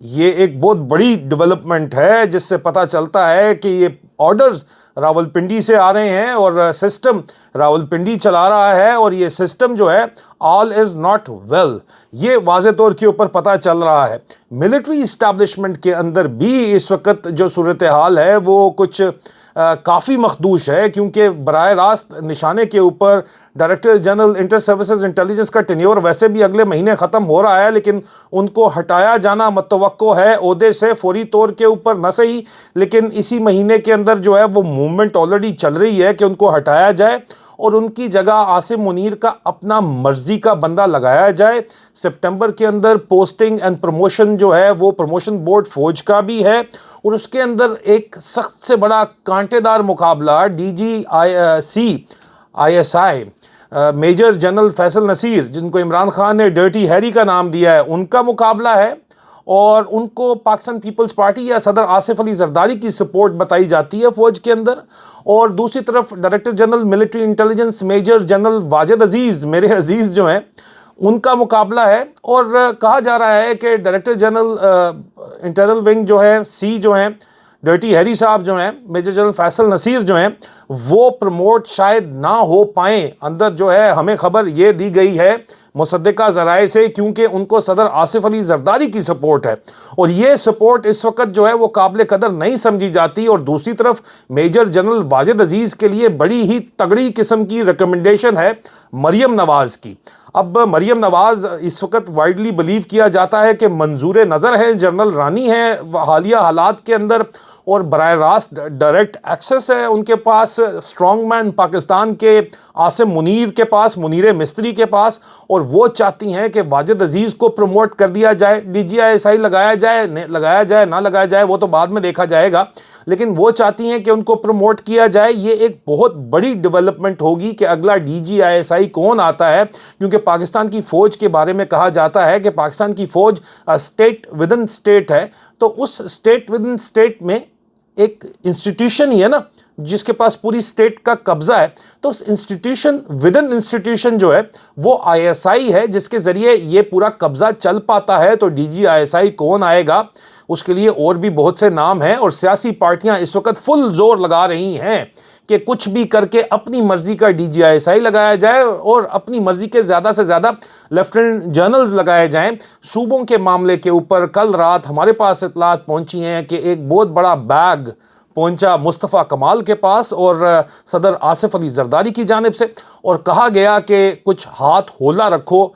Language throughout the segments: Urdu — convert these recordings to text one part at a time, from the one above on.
یہ ایک بہت بڑی ڈیولپمنٹ ہے جس سے پتہ چلتا ہے کہ یہ آرڈرز راولپنڈی سے آ رہے ہیں اور سسٹم راولپنڈی چلا رہا ہے، اور یہ سسٹم جو ہے آل از ناٹ ویل، یہ واضح طور کے اوپر پتہ چل رہا ہے۔ ملٹری اسٹیبلشمنٹ کے اندر بھی اس وقت جو صورتحال ہے وہ کچھ کافی مخدوش ہے، کیونکہ براہ راست نشانے کے اوپر director general inter services intelligence کا ٹینیور ویسے بھی اگلے مہینے ختم ہو رہا ہے، لیکن ان کو ہٹایا جانا متوقع ہے عہدے سے فوری طور کے اوپر نہ صحیح، لیکن اسی مہینے کے اندر جو ہے وہ موومنٹ آلریڈی چل رہی ہے کہ ان کو ہٹایا جائے اور ان کی جگہ عاصم منیر کا اپنا مرضی کا بندہ لگایا جائے۔ سپٹمبر کے اندر پوسٹنگ اینڈ پروموشن جو ہے وہ پروموشن بورڈ فوج کا بھی ہے، اور اس کے اندر ایک سخت سے بڑا کانٹے دار مقابلہ D G I S I major general Faisal Naseer, جن کو عمران خان نے ڈرٹی ہیری کا نام دیا ہے، ان کا مقابلہ ہے، اور ان کو پاکستان پیپلز پارٹی یا صدر آصف علی زرداری کی سپورٹ بتائی جاتی ہے فوج کے اندر، اور دوسری طرف director general military intelligence major general Wajid Aziz, میرے عزیز جو ہیں، ان کا مقابلہ ہے، اور کہا جا رہا ہے کہ ڈائریکٹر جنرل انٹرنل ونگ جو ہے سی جو ہیں ڈرٹی ہیری صاحب جو ہیں، میجر جنرل فیصل نصیر جو ہیں، وہ پروموٹ شاید نہ ہو پائیں۔ اندر جو ہے ہمیں خبر یہ دی گئی ہے مصدقہ ذرائع سے، کیونکہ ان کو صدر آصف علی زرداری کی سپورٹ ہے، اور یہ سپورٹ اس وقت جو ہے وہ قابل قدر نہیں سمجھی جاتی، اور دوسری طرف میجر جنرل واجد عزیز کے لیے بڑی ہی تگڑی قسم کی ریکمنڈیشن ہے مریم نواز کی۔ اب مریم نواز اس وقت وائڈلی بلیو کیا جاتا ہے کہ منظور نظر ہے، جنرل رانی ہے حالیہ حالات کے اندر، اور براہ راست ڈائریکٹ ایکسس ہے ان کے پاس، اسٹرانگ مین پاکستان کے عاصم منیر کے پاس، منیر مستری کے پاس، اور وہ چاہتی ہیں کہ واجد عزیز کو پروموٹ کر دیا جائے، ڈی جی آئی ایس آئی لگایا جائے نہ لگایا جائے وہ تو بعد میں دیکھا جائے گا، لیکن وہ چاہتی ہیں کہ ان کو پروموٹ کیا جائے۔ یہ ایک بہت بڑی ڈیولپمنٹ ہوگی کہ اگلا ڈی جی آئی ایس آئی کون آتا ہے، کیونکہ پاکستان کی فوج کے بارے میں کہا جاتا ہے کہ پاکستان کی فوج اسٹیٹ ودن اسٹیٹ ہے، تو اس اسٹیٹ ودن اسٹیٹ میں ایک انسٹیٹیوشن ہی ہے نا جس کے پاس پوری اسٹیٹ کا قبضہ ہے، تو اس انسٹیٹیوشن ودن انسٹیٹیوشن جو ہے وہ آئی ایس آئی ہے جس کے ذریعے یہ پورا قبضہ چل پاتا ہے۔ تو ڈی جی آئی ایس آئی کون آئے گا اس کے لیے اور بھی بہت سے نام ہیں، اور سیاسی پارٹیاں اس وقت فل زور لگا رہی ہیں کہ کچھ بھی کر کے اپنی مرضی کا ڈی جی آئی ایس آئی لگایا جائے، اور اپنی مرضی کے زیادہ سے زیادہ لیفٹیننٹ جنرلز لگائے جائیں۔ صوبوں کے معاملے کے اوپر کل رات ہمارے پاس اطلاعات پہنچی ہیں کہ ایک بہت بڑا بیگ پہنچا مصطفیٰ کمال کے پاس اور صدر آصف علی زرداری کی جانب سے، اور کہا گیا کہ کچھ ہاتھ ہولا رکھو،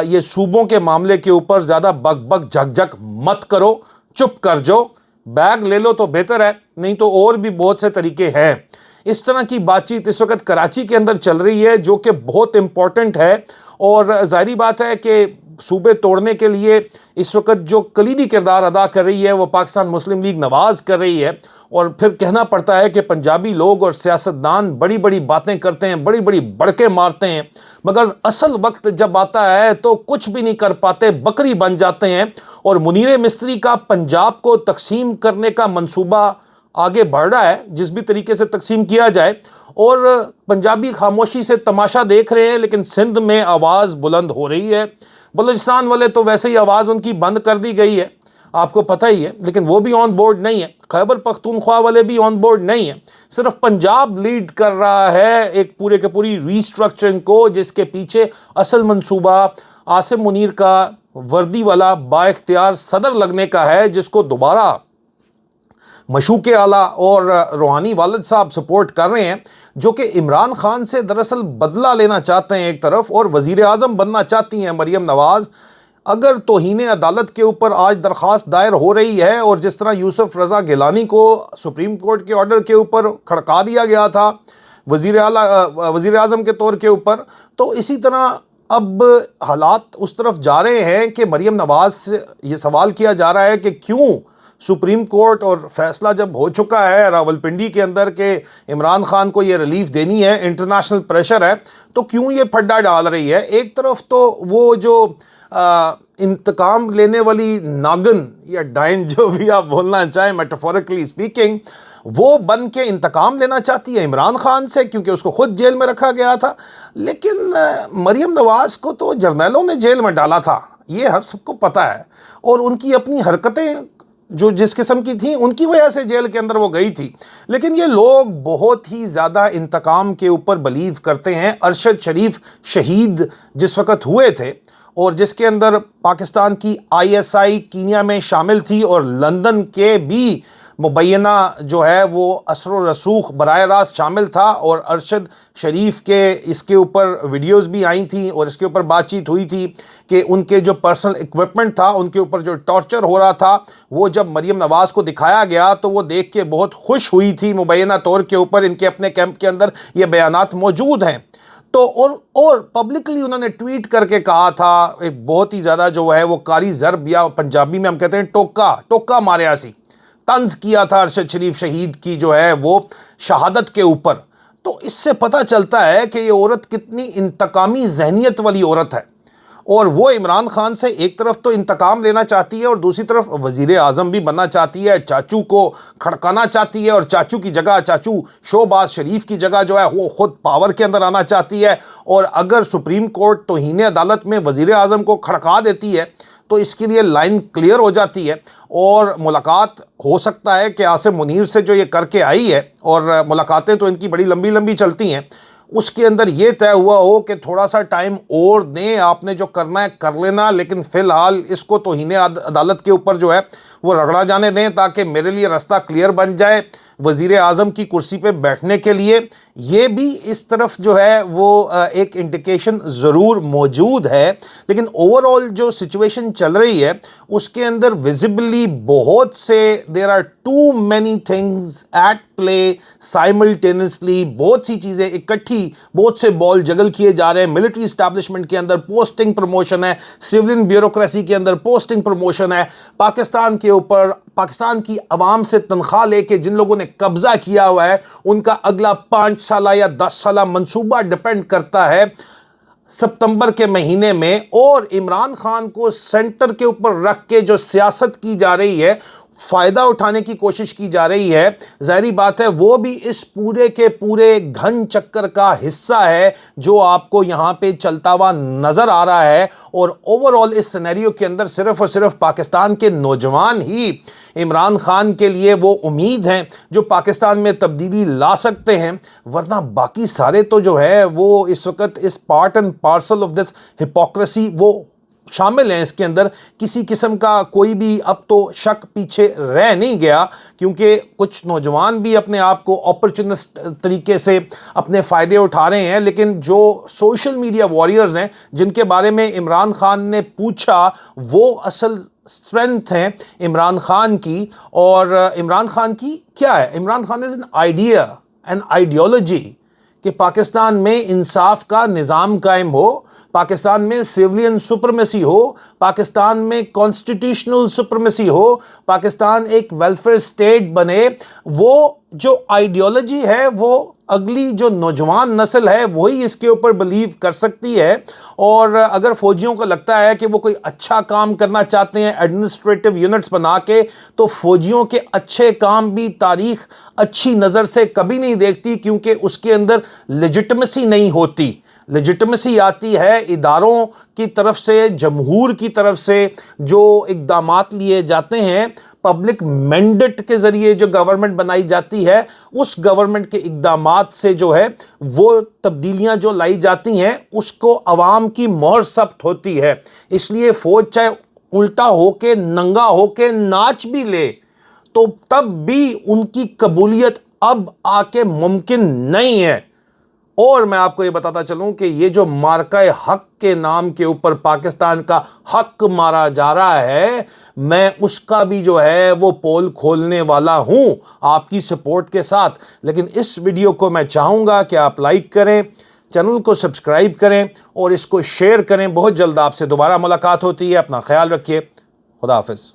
یہ صوبوں کے معاملے کے اوپر زیادہ بگ بگ جھک جھک مت کرو، چپ کر جاؤ، بیگ لے لو تو بہتر ہے، نہیں تو اور بھی بہت سے طریقے ہیں۔ اس طرح کی بات چیت اس وقت کراچی کے اندر چل رہی ہے، جو کہ بہت امپورٹنٹ ہے، اور ظاہری بات ہے کہ صوبے توڑنے کے لیے اس وقت جو کلیدی کردار ادا کر رہی ہے وہ پاکستان مسلم لیگ نواز کر رہی ہے، اور پھر کہنا پڑتا ہے کہ پنجابی لوگ اور سیاستدان بڑی بڑی باتیں کرتے ہیں، بڑی بڑی بڑکے مارتے ہیں، مگر اصل وقت جب آتا ہے تو کچھ بھی نہیں کر پاتے، بکری بن جاتے ہیں۔ اور منیر مستری کا پنجاب کو تقسیم کرنے کا منصوبہ آگے بڑھ رہا ہے، جس بھی طریقے سے تقسیم کیا جائے، اور پنجابی خاموشی سے تماشا دیکھ رہے ہیں، لیکن سندھ میں آواز بلند ہو رہی ہے۔ بلوچستان والے تو ویسے ہی آواز ان کی بند کر دی گئی ہے، آپ کو پتہ ہی ہے، لیکن وہ بھی آن بورڈ نہیں ہے۔ خیبر پختونخوا والے بھی آن بورڈ نہیں ہیں، صرف پنجاب لیڈ کر رہا ہے ایک پورے کے پوری ریسٹرکچرنگ کو، جس کے پیچھے اصل منصوبہ عاصم منیر کا وردی والا با اختیار صدر لگنے کا ہے، جس کو دوبارہ مشوق اعلیٰ اور روحانی والد صاحب سپورٹ کر رہے ہیں، جو کہ عمران خان سے دراصل بدلہ لینا چاہتے ہیں ایک طرف، اور وزیر اعظم بننا چاہتی ہیں مریم نواز۔ اگر توہین عدالت کے اوپر آج درخواست دائر ہو رہی ہے، اور جس طرح یوسف رضا گیلانی کو سپریم کورٹ کے آرڈر کے اوپر کھڑکا دیا گیا تھا وزیر اعظم کے طور کے اوپر، تو اسی طرح اب حالات اس طرف جا رہے ہیں کہ مریم نواز سے یہ سوال کیا جا رہا ہے کہ کیوں سپریم کورٹ اور فیصلہ جب ہو چکا ہے راولپنڈی کے اندر کہ عمران خان کو یہ ریلیف دینی ہے، انٹرنیشنل پریشر ہے، تو کیوں یہ پھڈا ڈال رہی ہے؟ ایک طرف تو وہ جو انتقام لینے والی ناگن یا ڈائن جو بھی آپ بولنا چاہیں میٹافورکلی اسپیکنگ، وہ بن کے انتقام لینا چاہتی ہے عمران خان سے، کیونکہ اس کو خود جیل میں رکھا گیا تھا، لیکن مریم نواز کو تو جرنیلوں نے جیل میں ڈالا تھا یہ ہر سب کو پتہ ہے، اور ان کی اپنی حرکتیں جو جس قسم کی تھیں ان کی وجہ سے جیل کے اندر وہ گئی تھی۔ لیکن یہ لوگ بہت ہی زیادہ انتقام کے اوپر بلیو کرتے ہیں۔ ارشد شریف شہید جس وقت ہوئے تھے اور جس کے اندر پاکستان کی ISI کینیا میں شامل تھی اور لندن کے بھی مبینہ جو ہے وہ اثر و رسوخ براہ راست شامل تھا، اور ارشد شریف کے اس کے اوپر ویڈیوز بھی آئی تھیں اور اس کے اوپر بات چیت ہوئی تھی کہ ان کے جو پرسنل ایکوپمنٹ تھا، ان کے اوپر جو ٹارچر ہو رہا تھا، وہ جب مریم نواز کو دکھایا گیا تو وہ دیکھ کے بہت خوش ہوئی تھی مبینہ طور کے اوپر۔ ان کے اپنے کیمپ کے اندر یہ بیانات موجود ہیں۔ تو اور پبلکلی انہوں نے ٹویٹ کر کے کہا تھا، ایک بہت ہی زیادہ جو ہے وہ کاری ضرب، یا پنجابی میں ہم کہتے ہیں ٹوکا ماریا سی، طنز کیا تھا ارشد شریف شہید کی جو ہے وہ شہادت کے اوپر۔ تو اس سے پتہ چلتا ہے کہ یہ عورت کتنی انتقامی ذہنیت والی عورت ہے، اور وہ عمران خان سے ایک طرف تو انتقام لینا چاہتی ہے اور دوسری طرف وزیر اعظم بھی بننا چاہتی ہے، چاچو کو کھڑکانا چاہتی ہے، اور چاچو کی جگہ چاچو شہباز شریف کی جگہ جو ہے وہ خود پاور کے اندر آنا چاہتی ہے۔ اور اگر سپریم کورٹ توہین عدالت میں وزیر اعظم کو کھڑکا دیتی ہے تو اس کے لیے لائن کلیئر ہو جاتی ہے، اور ملاقات ہو سکتا ہے کہ عاصم منیر سے جو یہ کر کے آئی ہے، اور ملاقاتیں تو ان کی بڑی لمبی لمبی چلتی ہیں، اس کے اندر یہ طے ہوا ہو کہ تھوڑا سا ٹائم اور دیں، آپ نے جو کرنا ہے کر لینا، لیکن فی الحال اس کو توہین عدالت کے اوپر جو ہے وہ رگڑا جانے دیں تاکہ میرے لیے راستہ کلیئر بن جائے وزیر اعظم کی کرسی پہ بیٹھنے کے لیے۔ یہ بھی اس طرف جو ہے وہ ایک انڈیکیشن ضرور موجود ہے، لیکن اوورآل جو سچویشن چل رہی ہے اس کے اندر ویزیبلی بہت سے there are too many things at play simultaneously, بہت سی چیزیں اکٹھی، بہت سے بال جگل کیے جا رہے ہیں۔ ملٹری اسٹیبلشمنٹ کے اندر پوسٹنگ پروموشن ہے، سیولین بیوروکریسی کے اندر پوسٹنگ پروموشن ہے، پاکستان کے اوپر پاکستان کی عوام سے تنخواہ لے کے جن لوگوں نے قبضہ کیا ہوا ہے ان کا اگلا 5 سالہ یا 10 سالہ منصوبہ ڈیپینڈ کرتا ہے ستمبر کے مہینے میں، اور عمران خان کو سینٹر کے اوپر رکھ کے جو سیاست کی جا رہی ہے، فائدہ اٹھانے کی کوشش کی جا رہی ہے، ظاہری بات ہے وہ بھی اس پورے کے پورے گھن چکر کا حصہ ہے جو آپ کو یہاں پہ چلتا ہوا نظر آ رہا ہے۔ اور اوورآل اس سینیریو کے اندر صرف اور صرف پاکستان کے نوجوان ہی عمران خان کے لیے وہ امید ہیں جو پاکستان میں تبدیلی لا سکتے ہیں، ورنہ باقی سارے تو جو ہے وہ اس وقت اس part and parcel of this hypocrisy وہ شامل ہیں۔ اس کے اندر کسی قسم کا کوئی بھی اب تو شک پیچھے رہ نہیں گیا، کیونکہ کچھ نوجوان بھی اپنے آپ کو اپرچونسٹ طریقے سے اپنے فائدے اٹھا رہے ہیں، لیکن جو سوشل میڈیا واریئرز ہیں جن کے بارے میں عمران خان نے پوچھا، وہ اصل اسٹرینتھ ہیں عمران خان کی۔ اور عمران خان کی کیا ہے؟ Imran Khan is an idea, an ideology کہ پاکستان میں انصاف کا نظام قائم ہو، پاکستان میں سیولین سپرمیسی ہو، پاکستان میں کانسٹیٹیوشنل سپرمیسی ہو، پاکستان ایک ویلفیئر سٹیٹ بنے۔ وہ جو آئیڈیالوجی ہے وہ اگلی جو نوجوان نسل ہے وہی اس کے اوپر بلیو کر سکتی ہے۔ اور اگر فوجیوں کو لگتا ہے کہ وہ کوئی اچھا کام کرنا چاہتے ہیں ایڈمنسٹریٹو یونٹس بنا کے، تو فوجیوں کے اچھے کام بھی تاریخ اچھی نظر سے کبھی نہیں دیکھتی، کیونکہ اس کے اندر لیجٹمیسی نہیں ہوتی۔ لیجٹمیسی آتی ہے اداروں کی طرف سے، جمہور کی طرف سے جو اقدامات لیے جاتے ہیں، پبلک مینڈیٹ کے ذریعے جو گورنمنٹ بنائی جاتی ہے، اس گورنمنٹ کے اقدامات سے جو ہے وہ تبدیلیاں جو لائی جاتی ہیں اس کو عوام کی مہر ثبت ہوتی ہے۔ اس لیے فوج چاہے الٹا ہو کے ننگا ہو کے ناچ بھی لے تو تب بھی ان کی قبولیت اب آ کے ممکن نہیں ہے۔ اور میں آپ کو یہ بتاتا چلوں کہ یہ جو مارکہ حق کے نام کے اوپر پاکستان کا حق مارا جا رہا ہے، میں اس کا بھی جو ہے وہ پول کھولنے والا ہوں آپ کی سپورٹ کے ساتھ۔ لیکن اس ویڈیو کو میں چاہوں گا کہ آپ لائک کریں، چینل کو سبسکرائب کریں اور اس کو شیئر کریں۔ بہت جلد آپ سے دوبارہ ملاقات ہوتی ہے، اپنا خیال رکھیے، خدا حافظ۔